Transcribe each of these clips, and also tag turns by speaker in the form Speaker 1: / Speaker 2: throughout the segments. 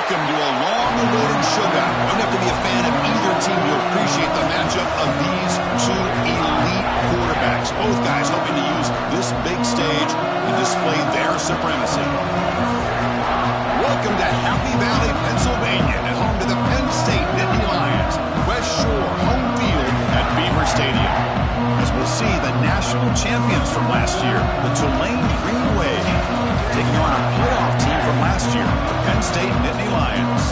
Speaker 1: Welcome to a long-awaited showdown. You don't have to be a fan of either team to appreciate the matchup of these two elite quarterbacks. Both guys hoping to use this big stage to display their supremacy. Welcome to Happy Valley, Pennsylvania, and home to the Penn State Nittany Lions. West Shore home field at Beaver Stadium. As we'll see the national champions from last year, the Tulane Green Wave, taking on a playoff team from last year, the Penn State Nittany Lions.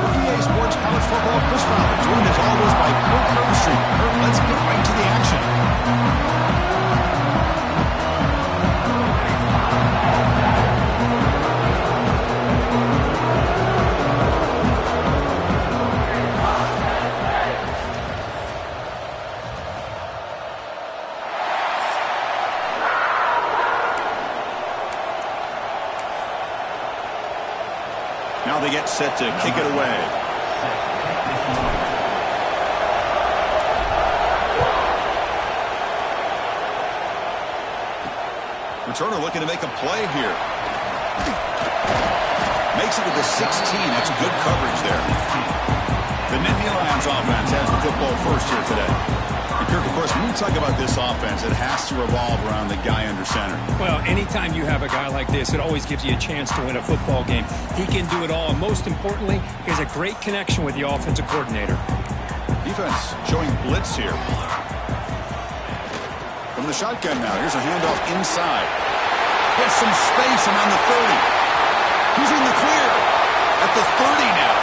Speaker 1: For EA Sports College Football, Chris Fowler, joined as always by Kirk Herbstreit. Kirk, let's get right to the action. Now they get set to kick it away. Returner looking to make a play here. Makes it to the 16. That's good coverage there. The Nittany Lions offense has the football first here today. And Kirk, of course, when you talk about this offense, it has to revolve around the guy under center.
Speaker 2: Well, anytime you have a guy like this, it always gives you a chance to win a football game. He can do it all, and most importantly, he has a great connection with the offensive coordinator.
Speaker 1: Defense showing blitz here. From the shotgun now, here's a handoff inside. Gets some space around the 30. He's in the clear. At the 30 now.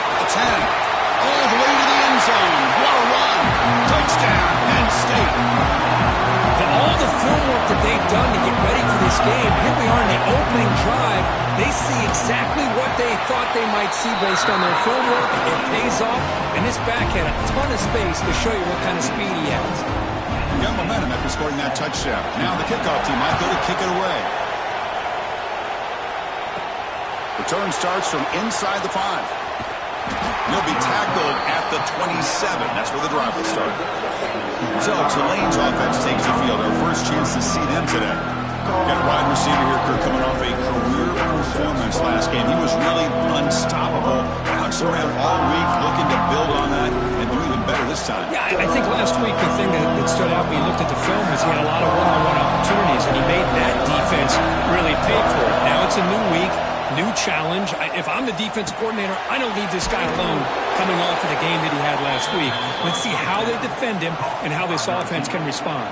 Speaker 1: At the 10. All the way to the end zone. What a run. Touchdown, Penn State.
Speaker 2: For all the film work that they've done to get ready for this game, here we are in the opening drive. They see exactly what they thought they might see based on their film work. It pays off, and this back had a ton of space to show you what kind of speed he has.
Speaker 1: He got momentum after scoring that touchdown. Now the kickoff team might go to kick it away. Return starts from inside the 5. He'll be tackled at the 27. That's where the drive will start. So Tulane's offense takes the field. Our first chance to see them today. Got a wide receiver here, Kirk, coming off a career performance last game. He was really unstoppable. Bouncing around all week, looking to build on that and do even better this time.
Speaker 2: Yeah, I think last week the thing that stood out when you looked at the film was he had a lot of one-on-one opportunities, and he made that defense really pay for it. Now it's a new week. New challenge. If I'm the defensive coordinator, I don't leave this guy alone coming off of the game that he had last week. Let's see how they defend him and how this offense can respond.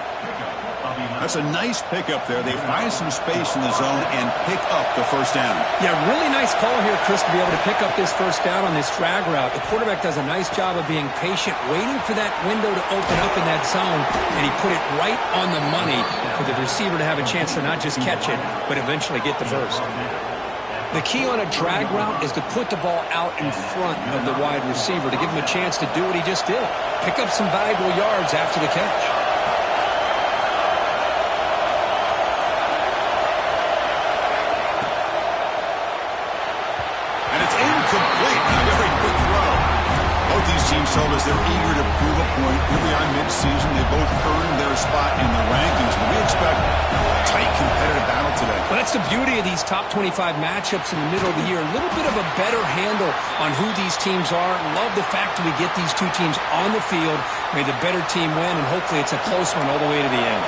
Speaker 1: That's a nice pickup there. They find some space in the zone and pick up the first down.
Speaker 2: Yeah, really nice call here, Chris, to be able to pick up this first down on this drag route. The quarterback does a nice job of being patient, waiting for that window to open up in that zone, and he put it right on the money for the receiver to have a chance to not just catch it, but eventually get the first. The key on a drag route is to put the ball out in front of the wide receiver to give him a chance to do what he just did. Pick up some valuable yards after the catch.
Speaker 1: And it's incomplete. A very quick throw. Both these teams told us they're eager to prove a point. Here we are mid-season. They both earned their spot in the rankings, but we expect a tight competitive battle today.
Speaker 2: Well, that's the beauty of these top 25 matchups in the middle of the year. A little bit of a better handle on who these teams are. Love the fact that we get these two teams on the field. May the better team win, and hopefully it's a close one all the way to the end.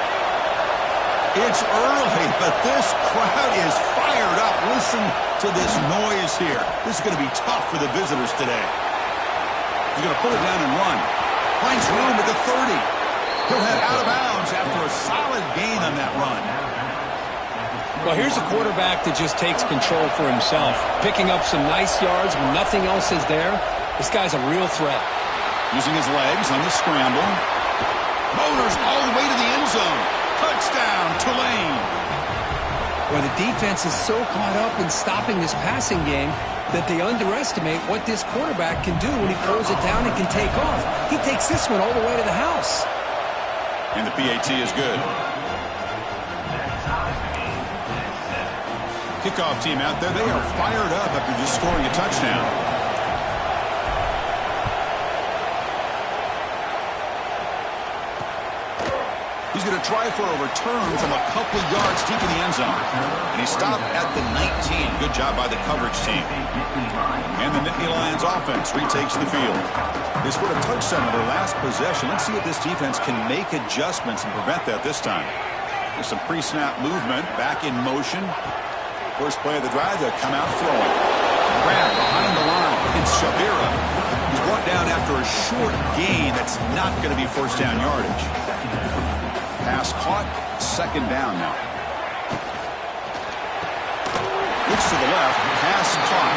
Speaker 1: It's early, but this crowd is fired up. Listen to this noise here. This is going to be tough for the visitors today. He's going to pull it down and run. Finds room at the 30. He'll head out of bounds after a solid gain on that run.
Speaker 2: Well, here's a quarterback that just takes control for himself. Picking up some nice yards when nothing else is there. This guy's a real threat.
Speaker 1: Using his legs on the scramble. Motors all the way to the end zone. Touchdown, Tulane.
Speaker 2: Well, the defense is so caught up in stopping this passing game that they underestimate what this quarterback can do when he throws it down and can take off. He takes this one all the way to the house.
Speaker 1: And the PAT is good. Kickoff team out there, they are fired up after just scoring a touchdown. He's going to try for a return from a couple of yards deep in the end zone. And he stopped at the 19. Good job by the coverage team. And the Nittany Lions offense retakes the field. They scored a touchdown on their last possession. Let's see if this defense can make adjustments and prevent that this time. There's some pre-snap movement. Back in motion. First play of the drive, they'll come out throwing. Grab behind the line. It's Shavira. He's brought down after a short gain that's not going to be first down yardage. Pass caught, second down now. Looks to the left, pass caught.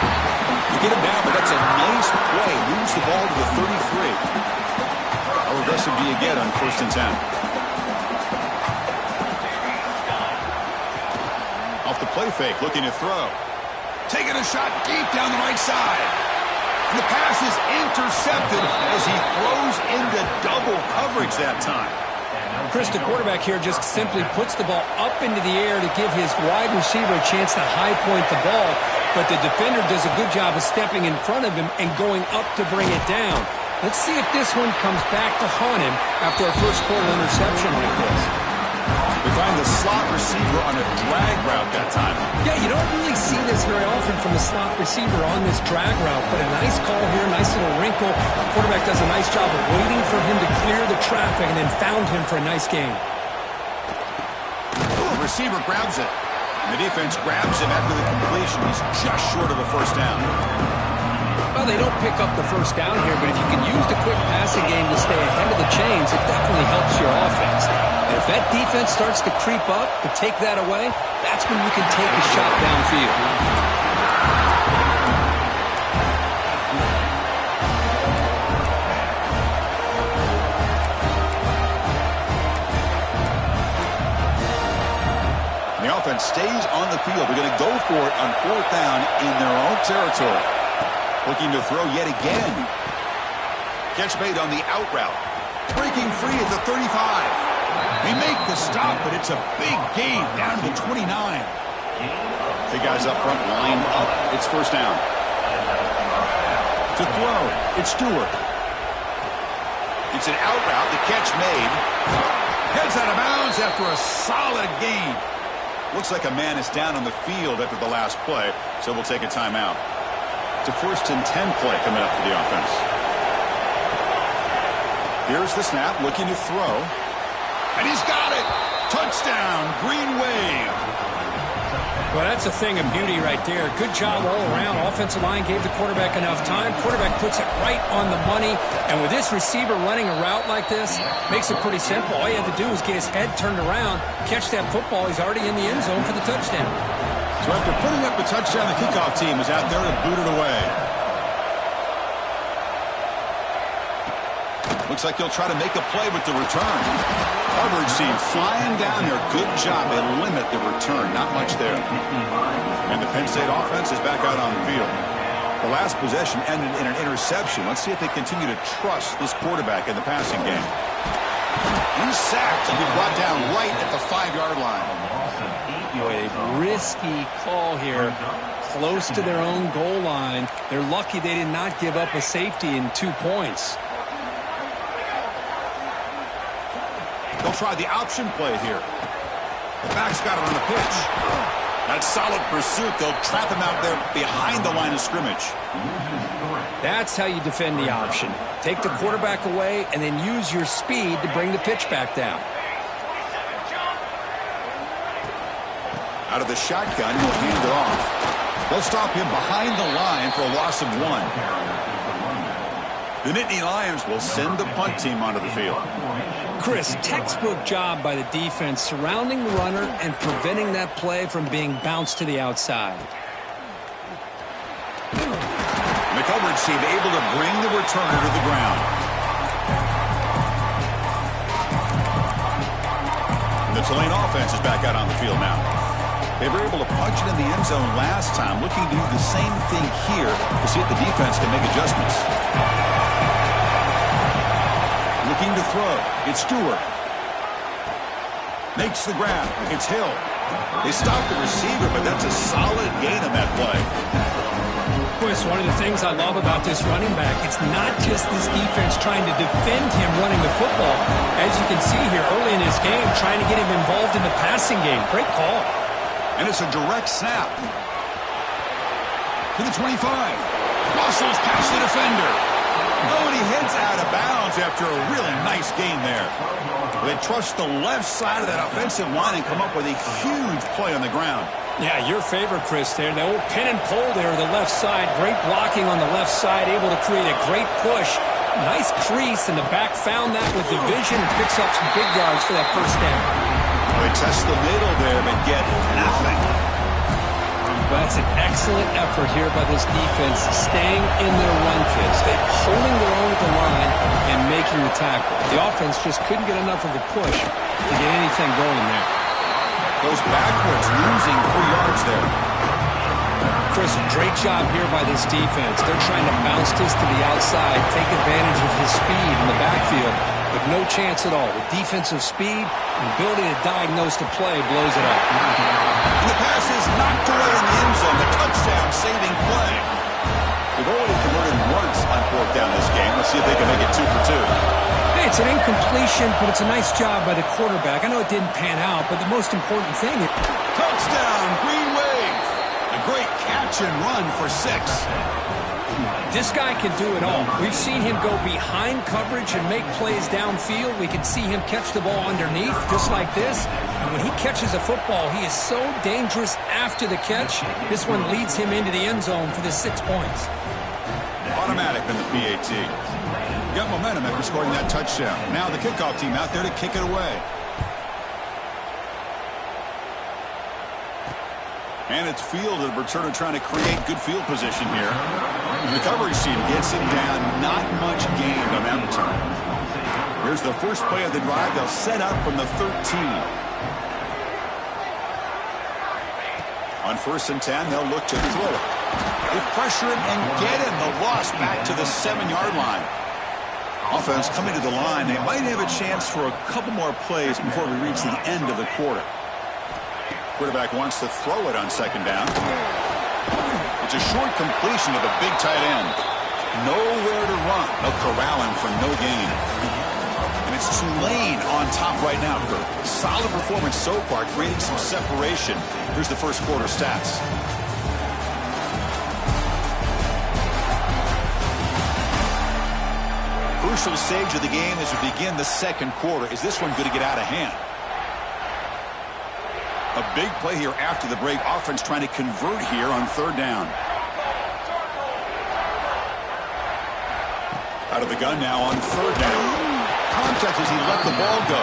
Speaker 1: You get him down, but that's a nice play. Moves the ball to the 33. How aggressive do you get on 1st and 10? Off the play fake, looking to throw. Taking a shot deep down the right side. And the pass is intercepted as he throws into double coverage that time.
Speaker 2: Chris, the quarterback here just simply puts the ball up into the air to give his wide receiver a chance to high point the ball, but the defender does a good job of stepping in front of him and going up to bring it down. Let's see if this one comes back to haunt him after a first quarter interception like this.
Speaker 1: We find the slot receiver on a drag route that time.
Speaker 2: Yeah, you don't really see this very often from the slot receiver on this drag route, but a nice call here, nice little wrinkle. The quarterback does a nice job of waiting for him to clear the traffic and then found him for a nice gain.
Speaker 1: The receiver grabs it. And the defense grabs him after the completion. He's just short of a first down.
Speaker 2: Well, they don't pick up the first down here, but if you can use the quick passing game to stay ahead of the chains, it definitely helps your offense. And if that defense starts to creep up to take that away, that's when you can take a shot downfield.
Speaker 1: The offense stays on the field. They're going to go for it on 4th down in their own territory. Looking to throw yet again. Catch made on the out route. Breaking free at the 35. They make the stop, but it's a big gain down to the 29. The guys up front lined up. It's first down. To throw, it's Stewart. It's an out route. The catch made. Heads out of bounds after a solid gain. Looks like a man is down on the field after the last play, so we'll take a timeout. It's a 1st and 10 play coming up for the offense. Here's the snap, looking to throw. And he's got it! Touchdown, Green Wave.
Speaker 2: Well, that's a thing of beauty right there. Good job all around. Offensive line gave the quarterback enough time. Quarterback puts it right on the money. And with this receiver running a route like this, makes it pretty simple. All you have to do is get his head turned around, catch that football. He's already in the end zone for the touchdown.
Speaker 1: So after putting up the touchdown, the kickoff team is out there to boot it away. Looks like he'll try to make a play with the return. Coverage team flying down there. Good job. They limit the return. Not much there. And the Penn State offense is back out on the field. The last possession ended in an interception. Let's see if they continue to trust this quarterback in the passing game. He's sacked and be brought down right at the 5-yard line.
Speaker 2: Boy, a risky call here. Close to their own goal line. They're lucky they did not give up a safety in 2 points.
Speaker 1: They'll try the option play here. The back's got it on the pitch. That's solid pursuit. They'll trap him out there behind the line of scrimmage.
Speaker 2: That's how you defend the option. Take the quarterback away and then use your speed to bring the pitch back down.
Speaker 1: Out of the shotgun, he'll hand it off. They'll stop him behind the line for a loss of 1. The Nittany Lions will send the punt team onto the field.
Speaker 2: Chris, textbook job by the defense surrounding the runner and preventing that play from being bounced to the outside.
Speaker 1: The coverage team able to bring the returner to the ground. And the Tulane offense is back out on the field now. They were able to punch it in the end zone last time, looking to do the same thing here to see if the defense can make adjustments. Looking to throw. It's Stewart. Makes the grab. It's Hill. They stop the receiver, but that's a solid gain on that play.
Speaker 2: Chris, one of the things I love about this running back, it's not just this defense trying to defend him running the football. As you can see here early in this game, passing game. Great call.
Speaker 1: And it's a direct snap. To the 25. Muscles past the defender. Oh, and he heads out of bounds after a really nice gain there. They trust the left side of that offensive line and come up with a huge play on the ground.
Speaker 2: Yeah, your favorite, Chris, there. The old pin and pull there, the left side. Great blocking on the left side, able to create a great push. Nice crease, and the back found that with the vision and picks up some big yards for that first down.
Speaker 1: They test the middle there, but get nothing.
Speaker 2: Well, that's an excellent effort here by this defense, staying in their run fits. They're holding their own at the line and making the tackle. The offense just couldn't get enough of a push to get anything going there.
Speaker 1: Goes backwards, losing 3 yards there.
Speaker 2: Chris, great job here by this defense. They're trying to bounce this to the outside, take advantage of his speed in the backfield, but no chance at all. With defensive speed and ability to diagnose the play, blows it up.
Speaker 1: And the pass is knocked away in the end zone. The touchdown-saving play. They've already converted once on fourth down this game. Let's see if they can make it 2 for 2.
Speaker 2: Hey, it's an incompletion, but it's a nice job by the quarterback. I know it didn't pan out, but the most important thing is...
Speaker 1: Touchdown, Green Wave. A great catch and run for 6.
Speaker 2: This guy can do it all. We've seen him go behind coverage and make plays downfield. We can see him catch the ball underneath, just like this. And when he catches a football, he is so dangerous after the catch. This one leads him into the end zone for the 6 points.
Speaker 1: Automatic in the PAT. Got momentum after scoring that touchdown. Now the kickoff team out there to kick it away. And it's field of returner trying to create good field position here. The coverage team gets him down. Not much gained on that return. Here's the first play of the drive. They'll set up from the 13. On 1st and 10, they'll look to throw it. They pressure him and get him. The loss back to the 7-yard line. Offense coming to the line. They might have a chance for a couple more plays before we reach the end of the quarter. Quarterback wants to throw it on 2nd down. It's a short completion to the big tight end. Nowhere to run. They'll corral him for no gain. And it's Tulane on top right now, Kirk. Solid performance so far, creating some separation. Here's the first quarter stats. Crucial stage of the game as we begin the second quarter. Is this one going to get out of hand? A big play here after the break. Offense trying to convert here on 3rd down. Out of the gun now on 3rd down. Contact as he let the ball go.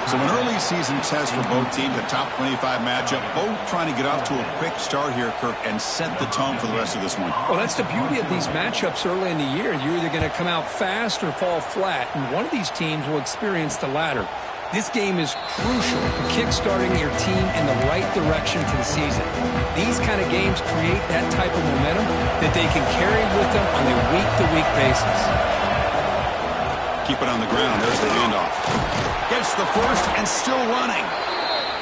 Speaker 1: So an early season test for both teams, a top 25 matchup. Both trying to get off to a quick start here, Kirk, and set the tone for the rest of this one.
Speaker 2: Well, that's the beauty of these matchups early in the year. You're either going to come out fast or fall flat, and one of these teams will experience the latter. This game is crucial to kick-starting your team in the right direction for the season. These kind of games create that type of momentum that they can carry with them on a week-to-week basis.
Speaker 1: Keep it on the ground. There's the handoff. Gets the first and still running.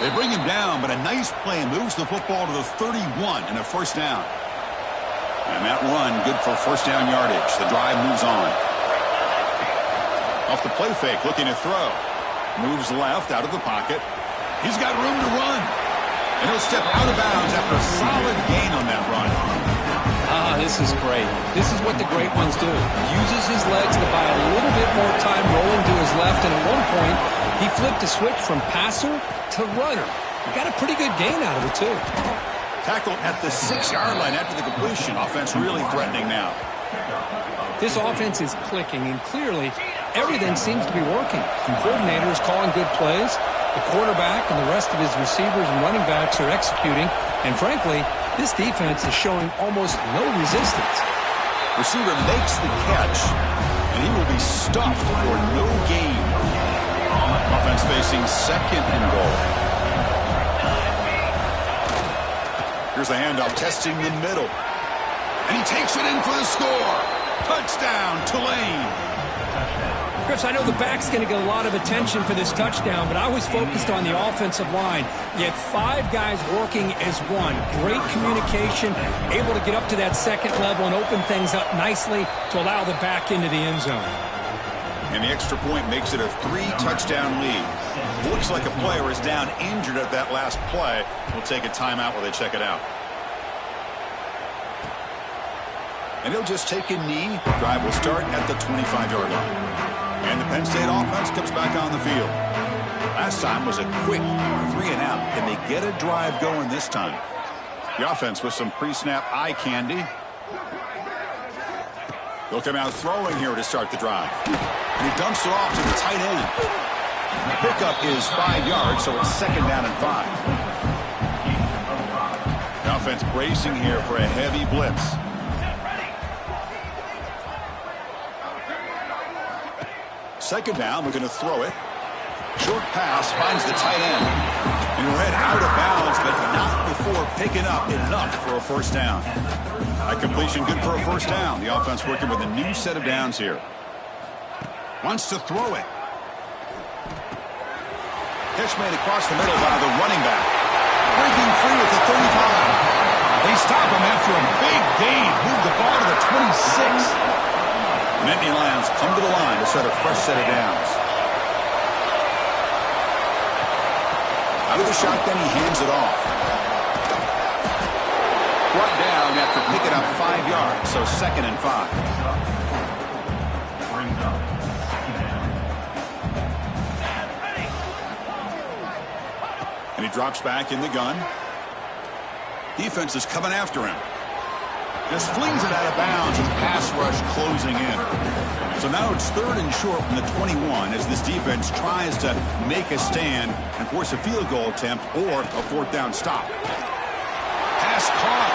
Speaker 1: They bring him down, but a nice play moves the football to the 31 and a 1st down. And that run, good for 1st down yardage. The drive moves on. Off the play fake, looking to throw. Moves left out of the pocket. He's got room to run. And he'll step out of bounds after a solid gain on that run.
Speaker 2: This is great. This is what the great ones do. Uses his legs to buy a little bit more time rolling to his left, and at one point, he flipped a switch from passer to runner. Got a pretty good gain out of it, too.
Speaker 1: Tackled at the 6-yard line after the completion. Offense really threatening now.
Speaker 2: This offense is clicking, and clearly, everything seems to be working. The coordinator is calling good plays. The quarterback and the rest of his receivers and running backs are executing. And frankly, this defense is showing almost no resistance.
Speaker 1: Receiver makes the catch, and he will be stuffed for no gain. Offense facing 2nd and goal. Here's the handoff, testing the middle. And he takes it in for the score. Touchdown, Tulane.
Speaker 2: Chris, I know the back's going to get a lot of attention for this touchdown, but I was focused on the offensive line. You had 5 guys working as one. Great communication, able to get up to that 2nd level and open things up nicely to allow the back into the end zone.
Speaker 1: And the extra point makes it a 3-touchdown lead. Looks like a player is down injured at that last play. We'll take a timeout while they check it out. And he'll just take a knee. Drive will start at the 25-yard line. And the Penn State offense comes back on the field. Last time was a quick 3-and-out. Can they get a drive going this time? The offense with some pre-snap eye candy. They'll come out throwing here to start the drive. And he dumps it off to the tight end. The pickup is 5 yards, so it's 2nd down and 5. The offense bracing here for a heavy blitz. Second down, we're going to throw it. Short pass finds the tight end. And read out of bounds, but not before picking up enough for a first down. That completion good for a first down. The offense working with a new set of downs here. Wants to throw it. Catch made across the middle by the running back. Breaking free at the 35. They stop him after a big gain. Move the ball to the 26. Nittany Lions come to the line to set a fresh set of downs. Out of the shotgun, he hands it off. Brought down after picking up 5 yards, so 2nd and 5. And he drops back in the gun. Defense is coming after him. Just flings it out of bounds with pass rush closing in. So now it's 3rd and short from the 21 as this defense tries to make a stand and force a field goal attempt or a 4th down stop. Pass caught.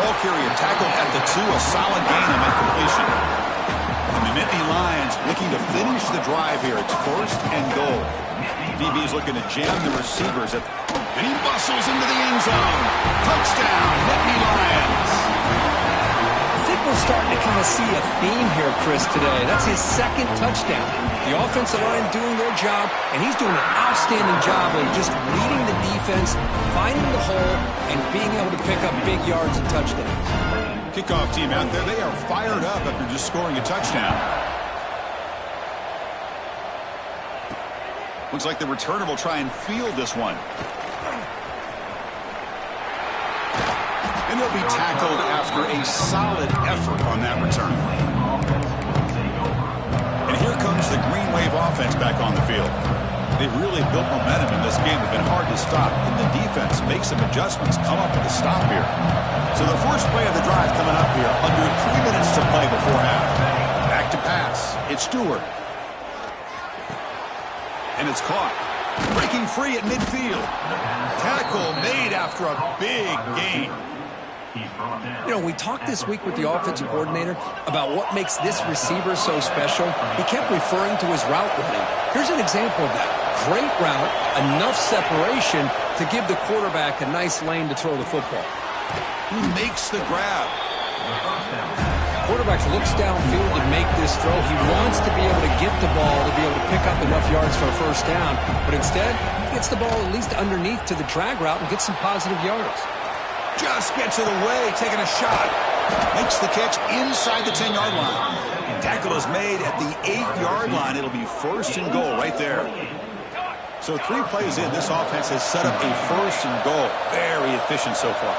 Speaker 1: Ball carrier tackled at the 2, a solid gain on that completion. And the Nittany Lions looking to finish the drive here. It's 1st and goal. DB's looking to jam the receivers and he bustles into the end zone. Touchdown, Nittany Lions.
Speaker 2: I think we're starting to kind of see a theme here, Chris, today. That's his 2nd touchdown. The offensive line doing their job, and he's doing an outstanding job of just leading the defense, finding the hole, and being able to pick up big yards and touchdowns.
Speaker 1: Kickoff team out there, they are fired up after just scoring a touchdown. Looks like the returner will try and field this one. And he'll be tackled after a solid effort on that return. And here comes the Green Wave offense back on the field. They've really built momentum in this game. It's been hard to stop. Can the defense make some adjustments, come up with a stop here? So the first play of the drive coming up here. Under 3 minutes to play before half. Back to pass. It's Stewart. And it's caught. Breaking free at midfield. Tackle made after a big gain.
Speaker 2: You know, we talked this week with the offensive coordinator about what makes this receiver so special. He kept referring to his route running. Here's an example of that. Great route, enough separation to give the quarterback a nice lane to throw the football.
Speaker 1: He makes the grab.
Speaker 2: Quarterback looks downfield to make this throw. He wants to be able to get the ball to be able to pick up enough yards for a first down. But instead, he gets the ball at least underneath to the drag route and gets some positive yards.
Speaker 1: Just gets it away, taking a shot. Makes the catch inside the 10-yard line. Tackle is made at the 8-yard line. It'll be 1st and goal right there. So 3 plays in, this offense has set up a 1st and goal. Very efficient so far.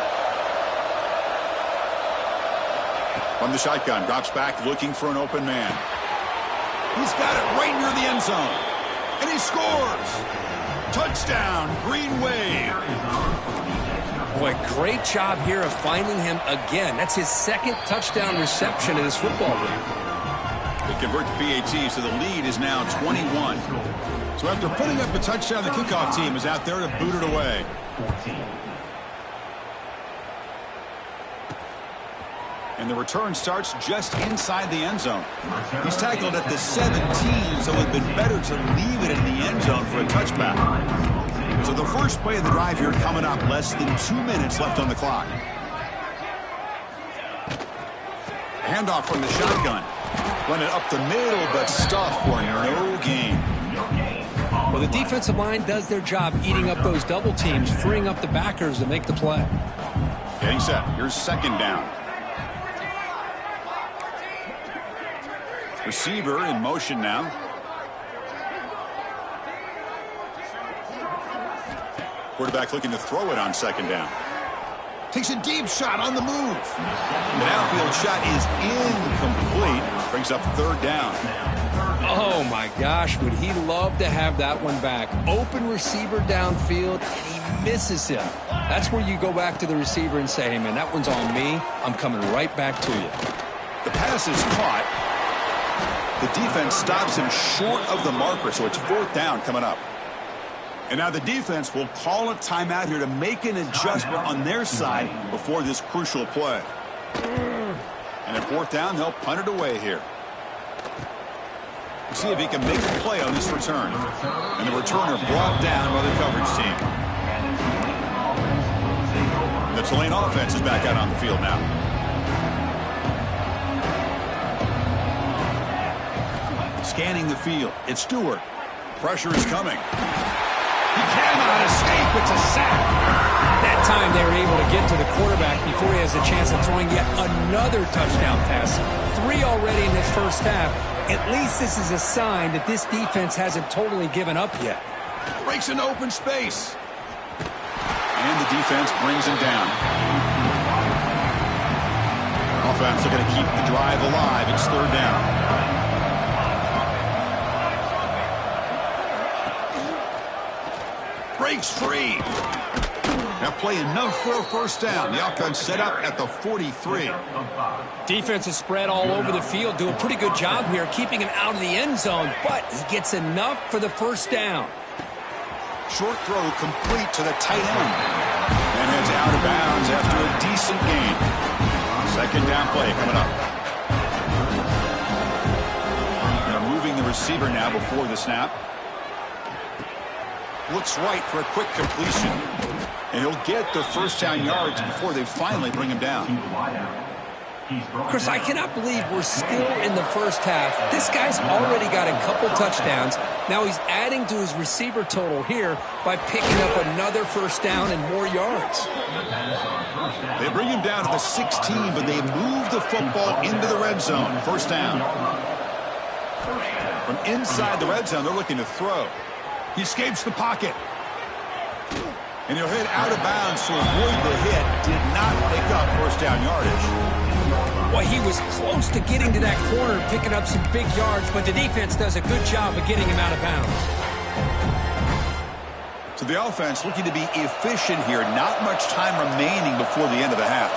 Speaker 1: From the shotgun, drops back looking for an open man. He's got it right near the end zone. And he scores. Touchdown, Green Wave.
Speaker 2: Boy, great job here of finding him again. That's his 2nd touchdown reception in this football game.
Speaker 1: They convert to PAT, so the lead is now 21. So after putting up a touchdown, the kickoff team is out there to boot it away. And the return starts just inside the end zone. He's tackled at the 17, so it'd been better to leave it in the end zone for a touchback. So the first play of the drive here coming up. Less than 2 minutes left on the clock. Handoff from the shotgun. Run it up the middle, but stuffed for no gain.
Speaker 2: Well, the defensive line does their job eating up those double teams, freeing up the backers to make the play.
Speaker 1: Getting set. Here's 2nd down. Receiver in motion now. Quarterback looking to throw it on second down. Takes a deep shot on the move. The downfield shot is incomplete. Brings up third down.
Speaker 2: Oh, my gosh. Would he love to have that one back? Open receiver downfield, and he misses him. That's where you go back to the receiver and say, hey, man, that one's on me. I'm coming right back to you.
Speaker 1: The pass is caught. The defense stops him short of the marker, so it's fourth down coming up. And now the defense will call a timeout here to make an adjustment on their side before this crucial play. And at fourth down, they'll punt it away here. We'll see if he can make the play on this return. And the returner brought down by the coverage team. The Tulane offense is back out on the field now. Scanning the field. It's Stewart. Pressure is coming. He cannot escape. It's a sack.
Speaker 2: That time they were able to get to the quarterback before he has a chance of throwing yet another touchdown pass. 3 already in this first half. At least this is a sign that this defense hasn't totally given up yet.
Speaker 1: Breaks an open space. And the defense brings him down. Offense looking to keep the drive alive. It's third down. Breaks free. Now play enough for a first down. The offense set up at the 43.
Speaker 2: Defense is spread all over the field. Do a pretty good job here keeping him out of the end zone, but he gets enough for the first down.
Speaker 1: Short throw complete to the tight end. And heads out of bounds after a decent gain. Second down play coming up. They're moving the receiver now before the snap. Looks right for a quick completion. And he'll get the first down yards before they finally bring him down.
Speaker 2: Chris, I cannot believe we're still in the first half. This guy's already got a couple touchdowns. Now he's adding to his receiver total here by picking up another first down and more yards.
Speaker 1: They bring him down to the 16, but they move the football into the red zone. First down. From inside the red zone, they're looking to throw. He escapes the pocket. And he'll hit out of bounds to avoid the hit. Did not pick up first down yardage.
Speaker 2: Well, he was close to getting to that corner, picking up some big yards, but the defense does a good job of getting him out of bounds.
Speaker 1: So the offense looking to be efficient here. Not much time remaining before the end of the half.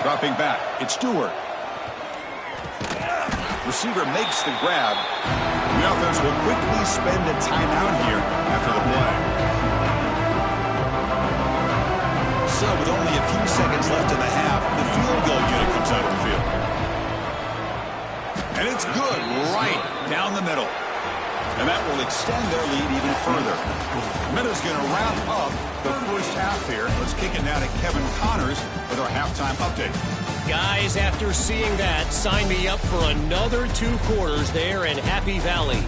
Speaker 1: Dropping back, it's Stewart. Receiver makes the grab. The offense will quickly spend a timeout here after the play. So with only a few seconds left in the half, the field goal unit comes out of the field. And it's good right down the middle. And that will extend their lead even further. Minutes going to wrap up the first half here. Let's kick it now to Kevin Connors with our halftime update.
Speaker 3: Guys, after seeing that, sign me up for another 2 quarters there in Happy Valley.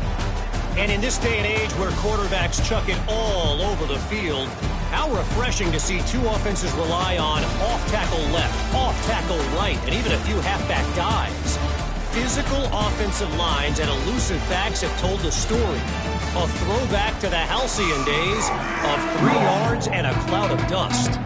Speaker 3: And in this day and age where quarterbacks chuck it all over the field, how refreshing to see 2 offenses rely on off-tackle left, off-tackle right, and even a few halfback dives. Physical offensive lines and elusive backs have told the story. A throwback to the halcyon days of 3 yards and a cloud of dust.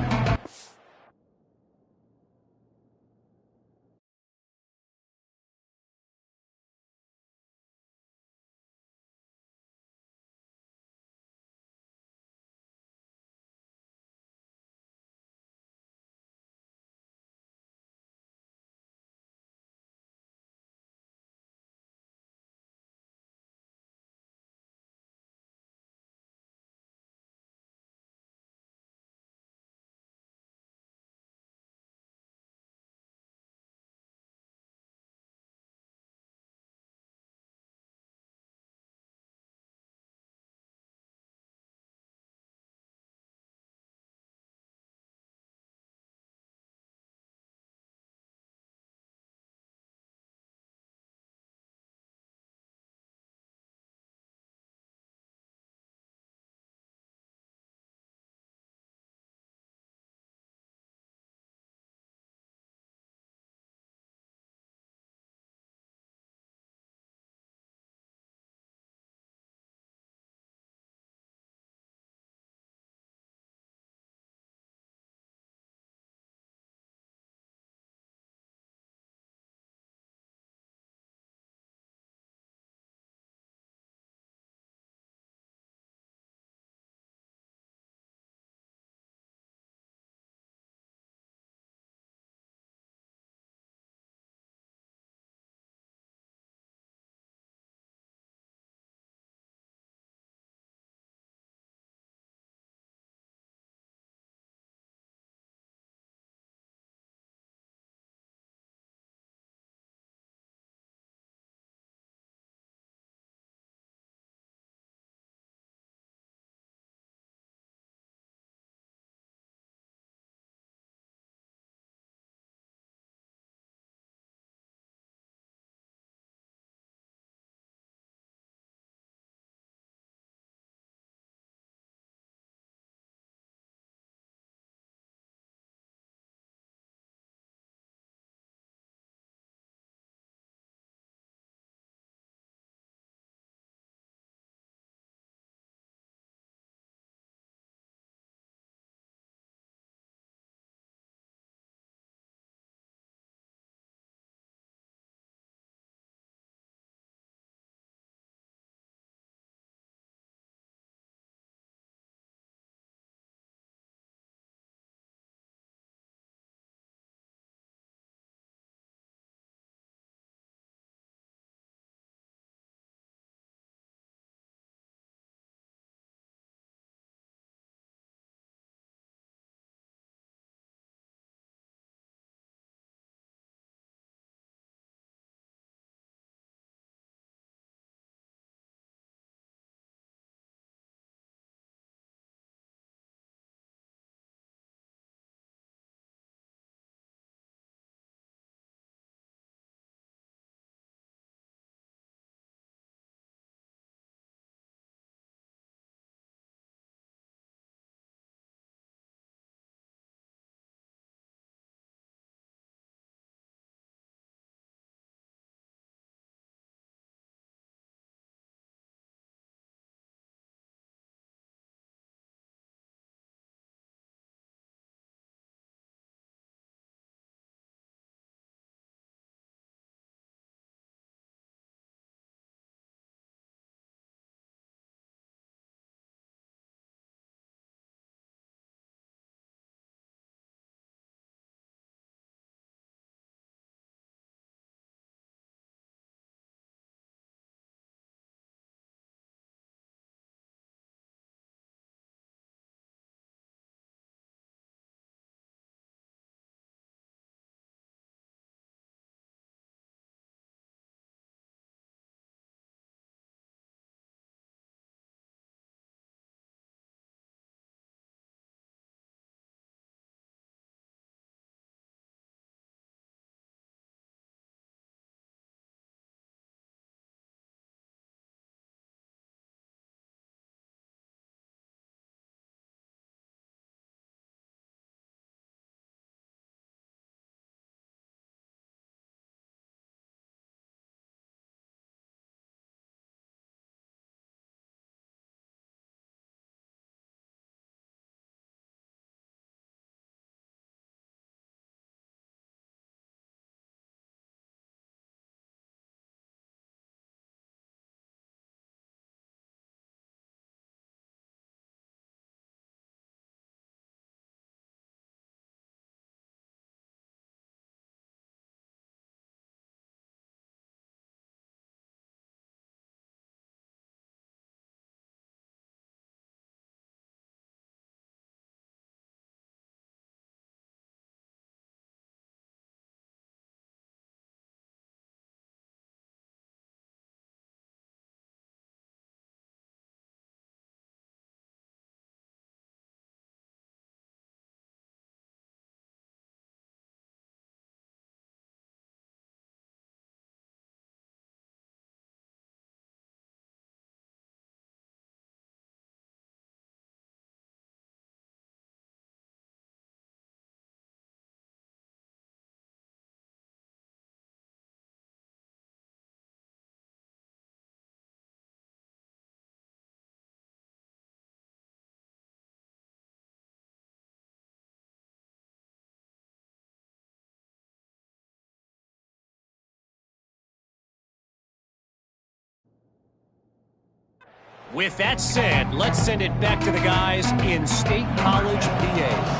Speaker 3: With that said, let's send it back to the guys in State College, PA.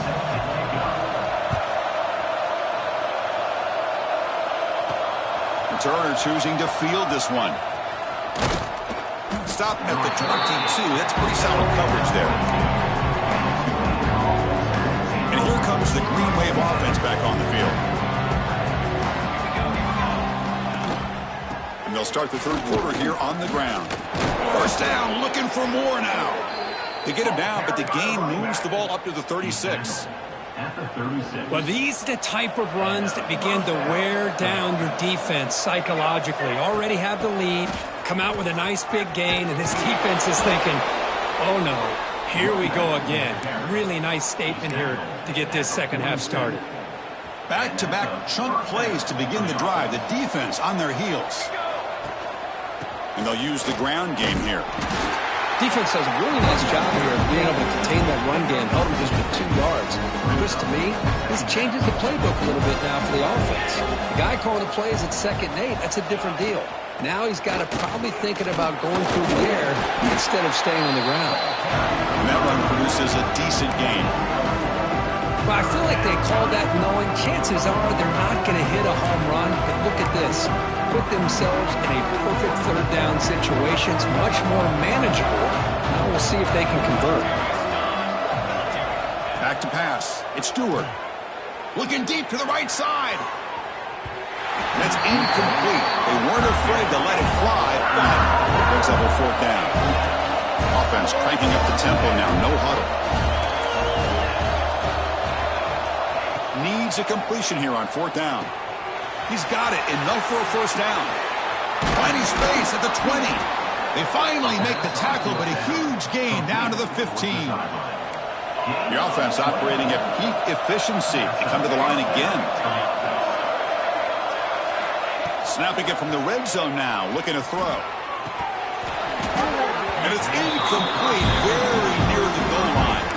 Speaker 1: Turner choosing to field this one. Stop at the 22. That's pretty solid coverage there. And here comes the Green Wave offense back on the field. And they'll start the third quarter here on the ground. First down, looking for more now. They get him down, but the game moves the ball up to the 36.
Speaker 2: Well, these are the type of runs that begin to wear down your defense psychologically. Already have the lead, come out with a nice big gain, and this defense is thinking, oh no, here we go again. Really nice statement here to get this second half started.
Speaker 1: Back-to-back chunk plays to begin the drive. The defense on their heels. And they'll use the ground game here.
Speaker 2: Defense does a really nice job here of being able to contain that run game, held him just with 2 yards. Chris, to me, this changes the playbook a little bit now for the offense. The guy calling the plays at 2nd and 8, that's a different deal. Now he's got to probably thinking about going through the air instead of staying on the ground.
Speaker 1: And that run produces a decent gain.
Speaker 2: But I feel like they called that knowing chances are they're not going to hit a home run. But look at this. Put themselves in a perfect third down situation. It's much more manageable. Now we'll see if they can convert.
Speaker 1: Back to pass. It's Stewart. Looking deep to the right side. That's incomplete. They weren't afraid to let it fly, but it brings up a 4th down. Offense cranking up the tempo now. No huddle. Needs a completion here on 4th down. He's got it. Enough for a 1st down. Plenty space at the 20. They finally make the tackle, but a huge gain down to the 15. The offense operating at peak efficiency. They come to the line again. Snapping it from the red zone now. Looking to throw. And it's incomplete. Very near the goal line.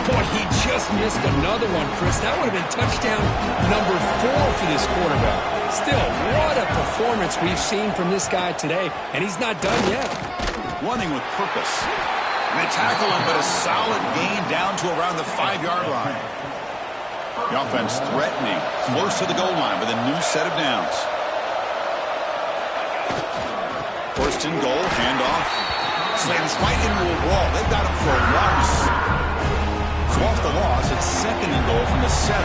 Speaker 2: Boy, he just missed another one, Chris. That would have been touchdown number 4 for this quarterback. Still, what a performance we've seen from this guy today, and he's not done yet.
Speaker 1: Running with purpose. And they tackle him, but a solid gain down to around the 5-yard line. The offense threatening, close to the goal line with a new set of downs. 1st and goal, handoff. Slams right into a wall. They've got him for a loss. So off the loss, it's 2nd and goal from the 7.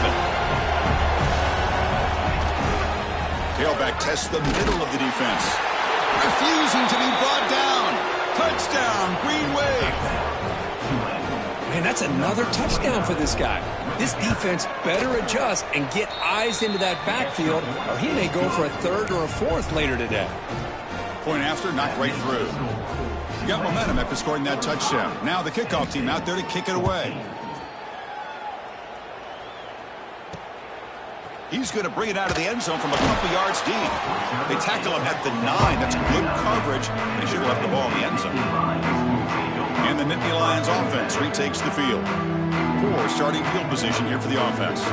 Speaker 1: Tailback tests the middle of the defense. Refusing to be brought down. Touchdown, Green Wave.
Speaker 2: Man, that's another touchdown for this guy. This defense better adjust and get eyes into that backfield, or he may go for a 3rd or a 4th later today.
Speaker 1: Point after, knocked right through. You got momentum after scoring that touchdown. Now the kickoff team out there to kick it away. He's going to bring it out of the end zone from a couple yards deep. They tackle him at the 9. That's good coverage. They should have left the ball in the end zone. And the Nittany Lions offense retakes the field. Poor starting field position here for the offense.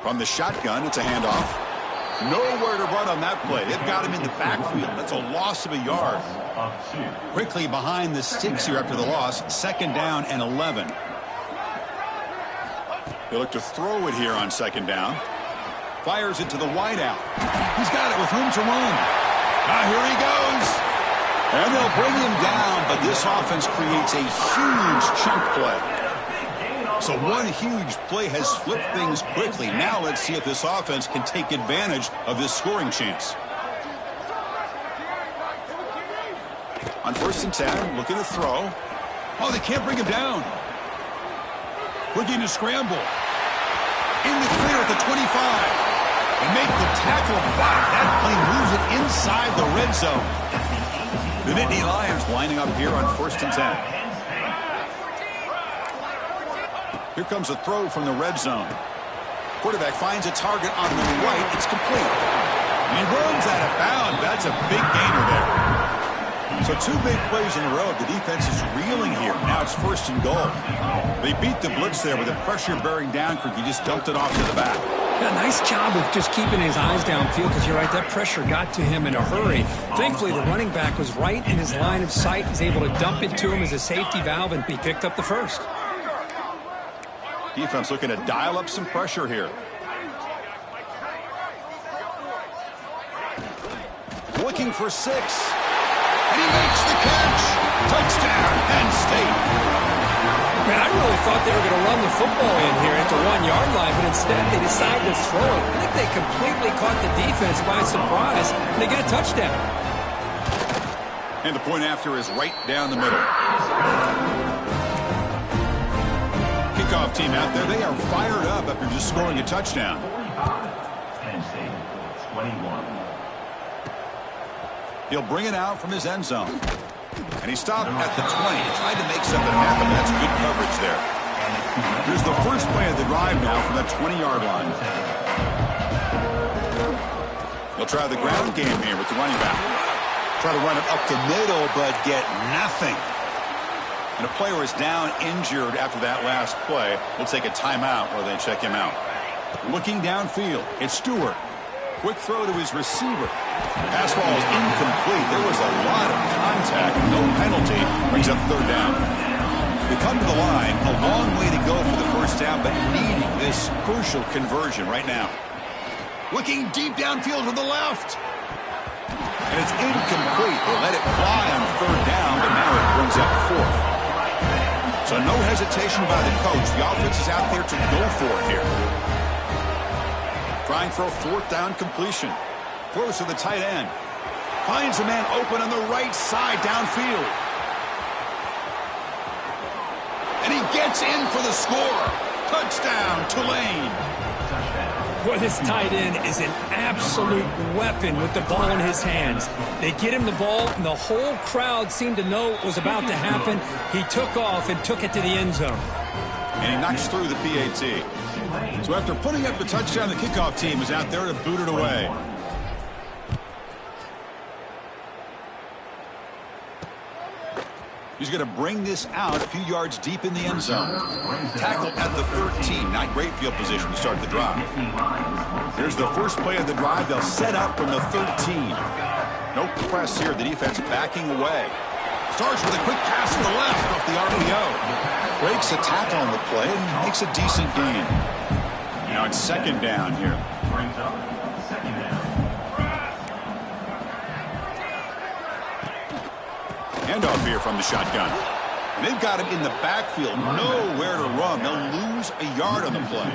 Speaker 1: From the shotgun, it's a handoff. Nowhere to run on that play. They've got him in the backfield. That's a loss of a yard. Quickly behind the sticks here after the loss. 2nd down and 11. They look to throw it here on 2nd down. Fires it to the wideout. He's got it with room to run. Here he goes. And they'll bring him down, but this offense creates a huge chunk play. So one huge play has flipped things quickly. Now let's see if this offense can take advantage of this scoring chance. On 1st and 10, looking to throw. Oh, they can't bring him down. Looking to scramble. In the clear at the 25. And make the tackle back. That play moves it inside the red zone. The Nittany Lions lining up here on 1st and 10. Here comes a throw from the red zone. Quarterback finds a target on the right. It's complete. And he runs out of bounds. That's a big gainer there. So 2 big plays in a row. The defense is reeling here. Now it's 1st and goal. They beat the blitz there with the pressure bearing down. He just dumped it off to the back.
Speaker 2: Yeah, nice job of just keeping his eyes downfield, because you're right, that pressure got to him in a hurry. Thankfully, the running back was right in his line of sight. He's able to dump it to him as a safety valve, and he picked up the first.
Speaker 1: Defense looking to dial up some pressure here. Looking for 6. And he makes the catch. Touchdown, Penn State.
Speaker 2: Man, I really thought they were going to run the football in here at the 1-yard line, but instead they decided to throw it. I think they completely caught the defense by surprise, and they get a touchdown.
Speaker 1: And the point after is right down the middle. Kickoff team out there, they are fired up after just scoring a touchdown.
Speaker 4: Penn State, 21.
Speaker 1: He'll bring it out from his end zone. And he stopped at the 20. Tried to make something happen. That's good coverage there. Here's the first play of the drive now from that 20-yard line. They'll try the ground game here with the running back. Try to run it up the middle, but get nothing. And a player is down injured after that last play. We'll take a timeout while they check him out. Looking downfield, it's Stewart. Quick throw to his receiver. Pass ball is incomplete. There was a lot of contact. No penalty. Brings up 3rd down. They come to the line. A long way to go for the first down, but needing this crucial conversion right now. Looking deep downfield to the left. And it's incomplete. They let it fly on 3rd down, but now it brings up 4th. So no hesitation by the coach. The offense is out there to go for it here. Trying for a 4th down completion. Throws to the tight end. Finds a man open on the right side downfield. And he gets in for the score. Touchdown, Tulane.
Speaker 2: Boy, this tight end is an absolute weapon with the ball in his hands. They get him the ball, and the whole crowd seemed to know what was about to happen. He took off and took it to the end zone.
Speaker 1: And he knocks through the PAT. So after putting up the touchdown, the kickoff team is out there to boot it away. He's going to bring this out a few yards deep in the end zone. Tackled at the 13. Not great field position to start the drive. Here's the first play of the drive. They'll set up from the 13. No press here. The defense backing away. Starts with a quick pass to the left off the RPO. Breaks a tackle on the play and makes a decent gain. Now it's 2nd down here. Handoff here from the shotgun. And they've got him in the backfield. Nowhere to run. They'll lose a yard on the play.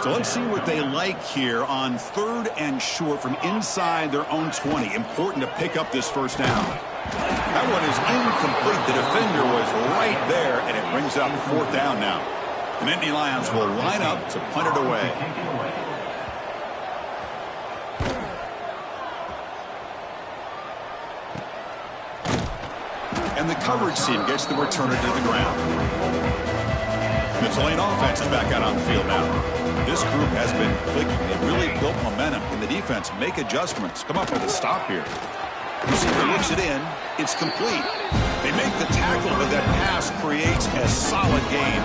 Speaker 1: So let's see what they like here on 3rd and short from inside their own 20. Important to pick up this first down. That one is incomplete. The defender was right there, and it brings up 4th down now. The Nittany Lions will line up to punt it away. And the coverage team gets the returner to the ground. The Tulane offense is back out on the field now. This group has been clicking. They've really built momentum. Can the defense make adjustments? Come up with a stop here. Receiver looks it in. It's complete. They make the tackle, but that pass creates a solid gain.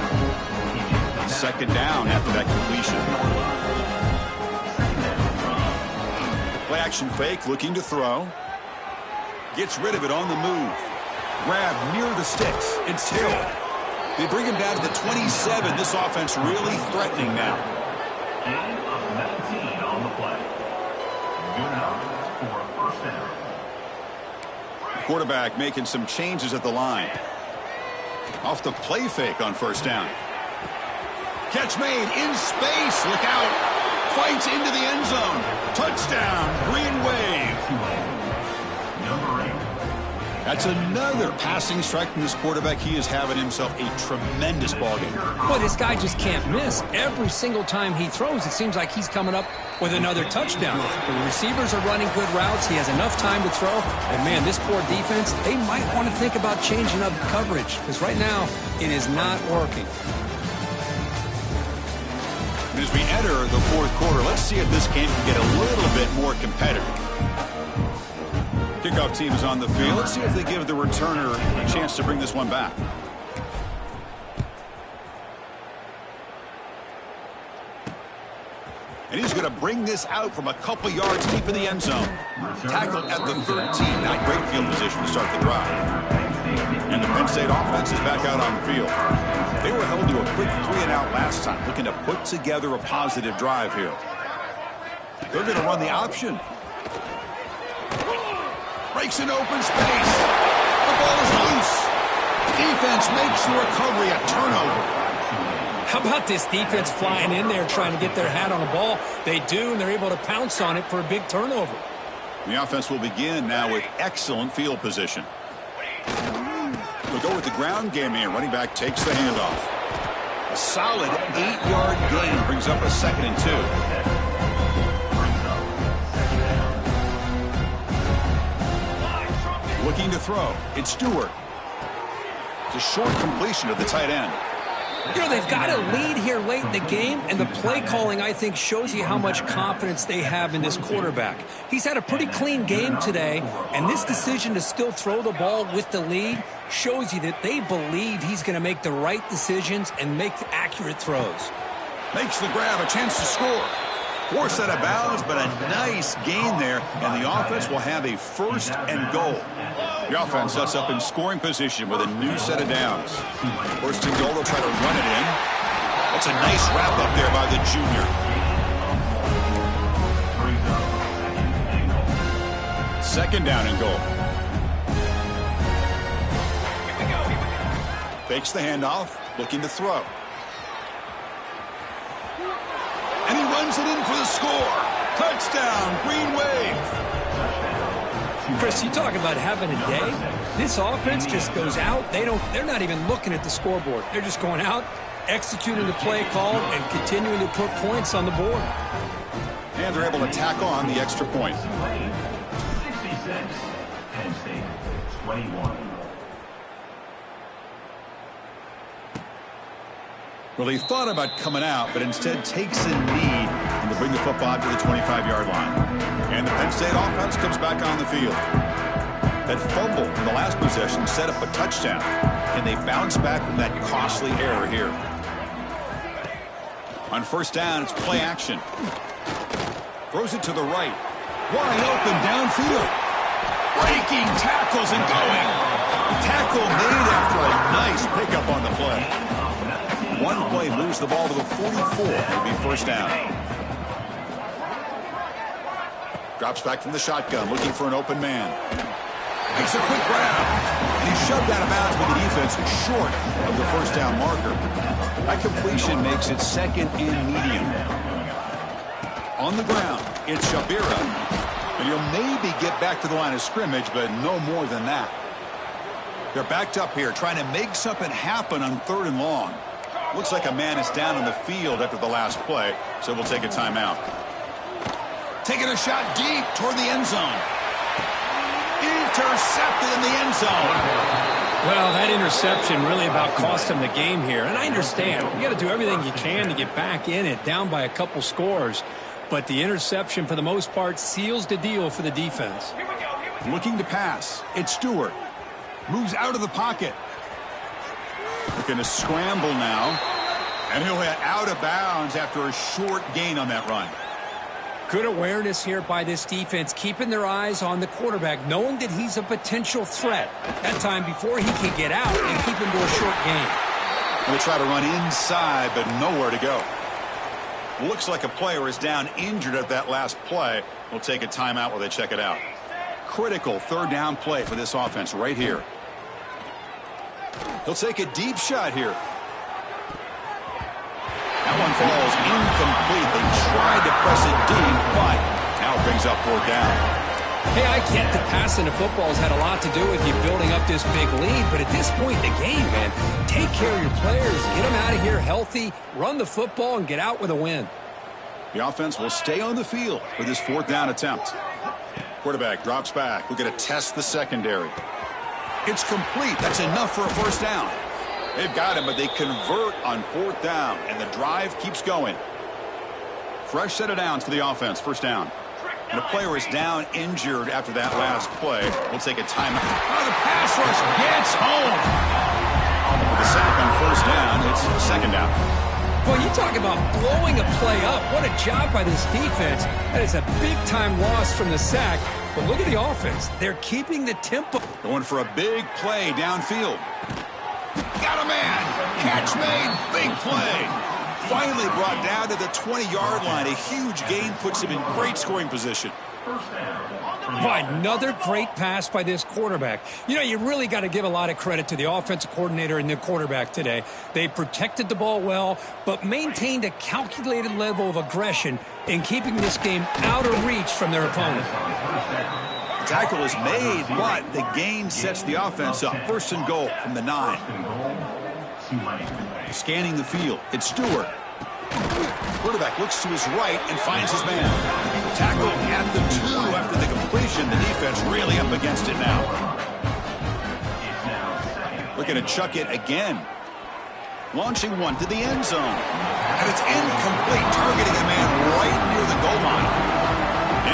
Speaker 1: 2nd down after that completion. Play action fake, looking to throw. Gets rid of it on the move. Grab near the sticks. It's Hill. They bring him down to the 27. This offense really threatening now.
Speaker 4: Gain of 19 on the play. Good out for a 1st down.
Speaker 1: Quarterback making some changes at the line. Off the play fake on 1st down. Catch made in space. Look out. Fights into the end zone. Touchdown. Green Wave.
Speaker 4: Number 8.
Speaker 1: That's another passing strike from this quarterback. He is having himself a tremendous ballgame.
Speaker 2: Boy, this guy just can't miss. Every single time he throws, it seems like he's coming up with another touchdown. The receivers are running good routes. He has enough time to throw. And, man, this poor defense, they might want to think about changing up coverage, because right now it is not working.
Speaker 1: As we enter the 4th quarter, let's see if this game can get a little bit more competitive. Kickoff team is on the field. Let's see if they give the returner a chance to bring this one back. And he's going to bring this out from a couple yards deep in the end zone. Tackled at the 13. Not great field position to start the drive. And the Penn State offense is back out on the field. They were held to a quick 3-and-out last time, looking to put together a positive drive here. They're going to run the option. Breaks an open space. The ball is loose. Defense makes the recovery a turnover.
Speaker 2: How about this defense flying in there trying to get their hat on the ball? They do, and they're able to pounce on it for a big turnover.
Speaker 1: The offense will begin now with excellent field position. We'll go with the ground game here. Running back takes the handoff. A solid 8-yard gain brings up a 2nd and 2. Looking to throw. It's Stewart. It's a short completion to the tight end.
Speaker 2: You know, they've got a lead here late in the game, and the play calling, I think, shows you how much confidence they have in this quarterback. He's had a pretty clean game today, and this decision to still throw the ball with the lead shows you that they believe he's going to make the right decisions and make accurate throws.
Speaker 1: Makes the grab, a chance to score. Forced out of bounds, but a nice gain there, and the offense will have a 1st and goal. The offense sets up in scoring position with a new set of downs. 1st and goal, they'll try to run it in. That's a nice wrap up there by the junior. 2nd down and goal. Fakes the handoff, looking to throw. And he runs it in for the score. Touchdown, Green Wave.
Speaker 2: Chris, you talk about having a day. This offense just goes out. They're not even looking at the scoreboard. They're just going out, executing the play call, and continuing to put points on the board.
Speaker 1: And they're able to tack on the extra point.
Speaker 4: 66, Penn State, 21.
Speaker 1: Well, he thought about coming out, but instead takes a knee and to bring the football to the 25-yard line. And the Penn State offense comes back on the field. That fumble in the last possession set up a touchdown, and they bounce back from that costly error here. On 1st down, it's play action. Throws it to the right. Wide open downfield. Breaking tackles and going. Tackle made after a nice pickup on the play. One play moves the ball to the 44. It'll be 1st down. Drops back from the shotgun, looking for an open man. Makes a quick grab. And he's shoved out of bounds with the defense short of the 1st down marker. That completion makes it 2nd and medium. On the ground, it's Shabira. And he'll maybe get back to the line of scrimmage, but no more than that. They're backed up here, trying to make something happen on 3rd and long. Looks like a man is down on the field after the last play, so we'll take a timeout. Taking a shot deep toward the end zone. Intercepted in the end zone.
Speaker 2: Well, that interception really about cost them the game here. And I understand. You got to do everything you can to get back in it, down by a couple scores. But the interception, for the most part, seals the deal for the defense.
Speaker 1: Looking to pass. It's Stewart. Moves out of the pocket. Looking to scramble now. And he'll hit out of bounds after a short gain on that run.
Speaker 2: Good awareness here by this defense, keeping their eyes on the quarterback, knowing that he's a potential threat. That time before he can get out and keep him to a short gain.
Speaker 1: We'll try to run inside, but nowhere to go. Looks like a player is down injured at that last play. We'll take a timeout while they check it out. Critical 3rd down play for this offense right here. He'll take a deep shot here. That one falls incomplete. They tried to press it deep, but now it brings up 4th down.
Speaker 2: Hey, I get that passing the football has had a lot to do with you building up this big lead, but at this point in the game, man, take care of your players, get them out of here healthy, run the football, and get out with a win.
Speaker 1: The offense will stay on the field for this 4th down attempt. Quarterback drops back. We're going to test the secondary. It's complete. That's enough for a 1st down. They've got him, but they convert on 4th down, and the drive keeps going. Fresh set of downs for the offense. 1st down. And the player is down injured after that last play. We'll take a timeout. Oh, the pass rush gets home. With the sack on first down, it's second down.
Speaker 2: Boy, you talk about blowing a play up. What a job by this defense. That is a big-time loss from the sack. But look at the offense. They're keeping the tempo.
Speaker 1: Going for a big play downfield. Got a man. Catch made. Big play. Finally brought down to the 20-yard line. A huge gain puts him in great scoring position.
Speaker 2: Boy, another great pass by this quarterback. You know, you really got to give a lot of credit to the offensive coordinator and the quarterback today. They protected the ball well, but maintained a calculated level of aggression in keeping this game out of reach from their opponent.
Speaker 1: The tackle is made, but the gain sets the offense up. First and goal from the 9. Scanning the field, it's Stewart. Quarterback looks to his right and finds his man. Tackle at the 2 after the completion. The defense really up against it now. Looking to chuck it again. Launching one to the end zone. And it's incomplete, targeting a man right near the goal line.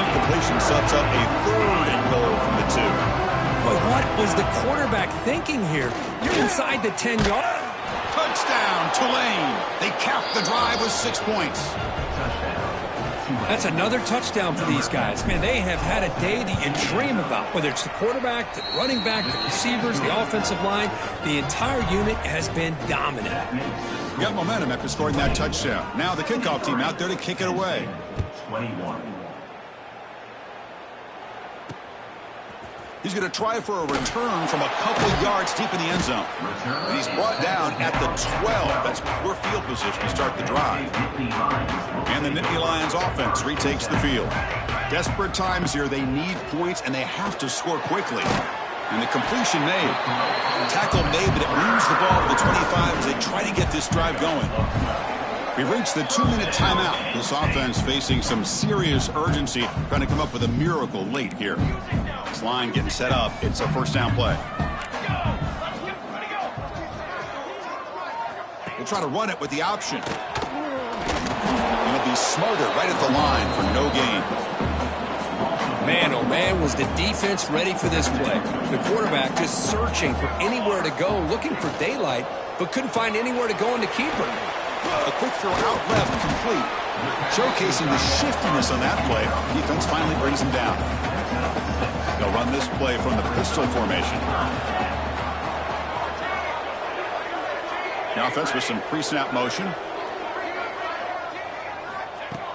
Speaker 1: Incompletion sets up a third and goal from the 2.
Speaker 2: But what was the quarterback thinking here? You're inside the 10-yard.
Speaker 1: Touchdown, Tulane. They capped the drive with 6 points.
Speaker 2: That's another touchdown for these guys. Man, they have had a day that you dream about. Whether it's the quarterback, the running back, the receivers, the offensive line, the entire unit has been dominant.
Speaker 1: Got momentum after scoring that touchdown. Now the kickoff team out there to kick it away.
Speaker 4: 21.
Speaker 1: He's going to try for a return from a couple yards deep in the end zone. And he's brought down at the 12. That's poor field position to start the drive. And the Nittany Lions offense retakes the field. Desperate times here. They need points, and they have to score quickly. And the completion made. Tackle made, but it moves the ball to the 25 as they try to get this drive going. We've reached the 2-minute timeout. This offense facing some serious urgency, trying to come up with a miracle late here. This line getting set up. It's a first down play. We'll try to run it with the option. And it'll be smothered right at the line for no gain.
Speaker 2: Man, oh man, was the defense ready for this play. The quarterback just searching for anywhere to go, looking for daylight, but couldn't find anywhere to go in the keeper.
Speaker 1: A quick throw out left, complete. Showcasing the shiftiness on that play. Defense finally brings him down. They'll run this play from the pistol formation. The offense with some pre-snap motion.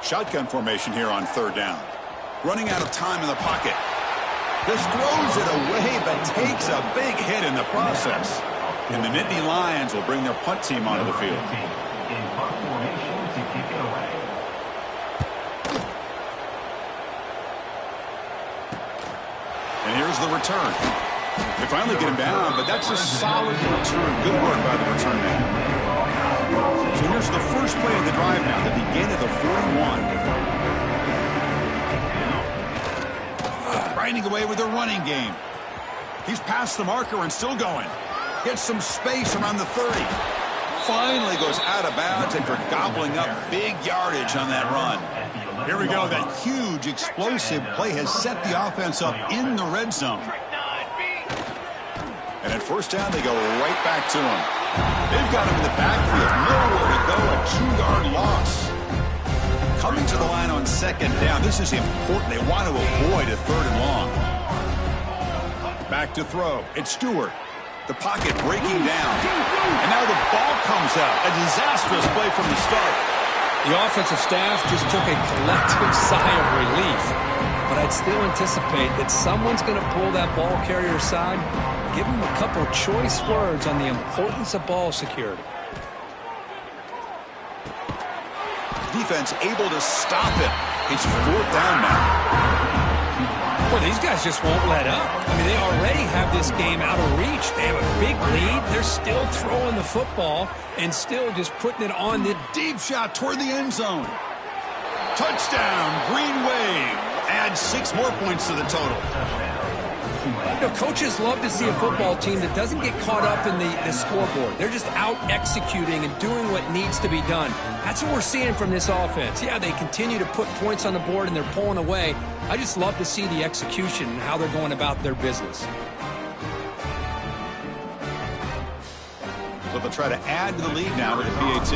Speaker 1: Shotgun formation here on third down. Running out of time in the pocket. Just throws it away, but takes a big hit in the process. And the Nittany Lions will bring their punt team onto the field.
Speaker 4: In punt formation to kick it away.
Speaker 1: And here's the return. They finally get him down, but that's a solid return. Good work by the return man. So here's the first play of the drive now, the beginning of the 41. Grinding away with their running game. He's past the marker and still going. Gets some space around the 30. Finally goes out of bounds after gobbling up big yardage on that run. Here we go. That huge explosive play has set the offense up in the red zone. And at first down, they go right back to him. They've got him in the backfield. Nowhere to go. A 2-yard loss. Coming to the line on second down. This is important. They want to avoid a third and long. Back to throw. It's Stewart. The pocket breaking down. And now the ball comes out. A disastrous play from the start.
Speaker 2: The offensive staff just took a collective sigh of relief. But I'd still anticipate that someone's going to pull that ball carrier aside, give him a couple choice words on the importance of ball security.
Speaker 1: Defense able to stop it. It's fourth down now.
Speaker 2: Well, these guys just won't let up. I mean, they already have this game out of reach. They have a big lead. They're still throwing the football and still just putting it on the
Speaker 1: Deep shot toward the end zone. Touchdown, Green Wave. Add 6 more points to the total.
Speaker 2: You know, coaches love to see a football team that doesn't get caught up in the scoreboard. They're just out executing and doing what needs to be done. That's what we're seeing from this offense. Yeah, they continue to put points on the board and they're pulling away. I just love to see the execution and how they're going about their business.
Speaker 1: So they'll try to add to the lead now with the PAT.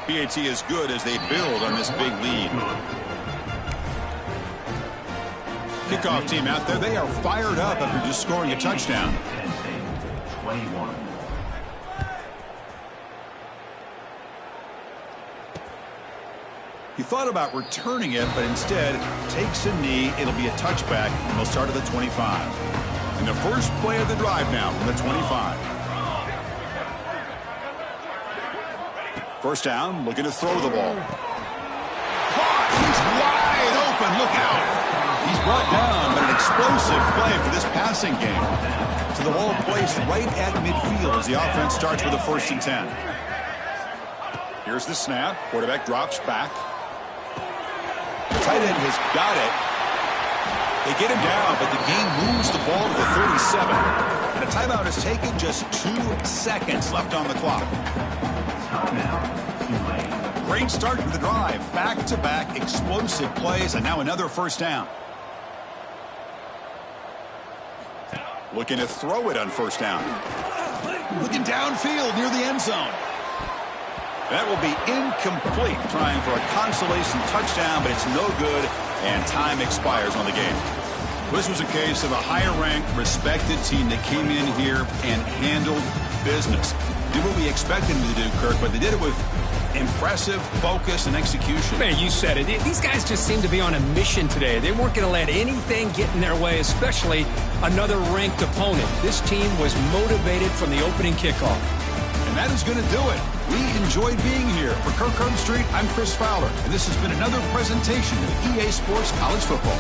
Speaker 1: PAT is good as they build on this big lead. Kickoff team out there, they are fired up after just scoring a touchdown.
Speaker 4: Penn State, 21.
Speaker 1: He thought about returning it, but instead takes a knee. It'll be a touchback, and they'll start at the 25. And the first play of the drive now from the 25. First down, looking to throw the ball. Caught! He's wide open. Look out! He's brought down, but an explosive play for this passing game. So the ball placed right at midfield as the offense starts with a 1st and 10. Here's the snap. Quarterback drops back. The tight end has got it. They get him down, but the game moves the ball to the 37. And a timeout is taken, just 2 seconds left on the clock. Great start to the drive. Back-to-back explosive plays, and now another first down. Looking to throw it on first down. Looking downfield near the end zone. That will be incomplete, trying for a consolation touchdown, but it's no good, and time expires on the game. This was a case of a higher-ranked, respected team that came in here and handled business. Did what we expected them to do, Kirk, but they did it with impressive focus and execution.
Speaker 2: Man, you said it. These guys just seem to be on a mission today. They weren't going to let anything get in their way, especially another ranked opponent. This team was motivated from the opening kickoff.
Speaker 1: And that is going to do it. We enjoyed being here. For Kirk Herbstreit, I'm Chris Fowler, and this has been another presentation of EA Sports College Football.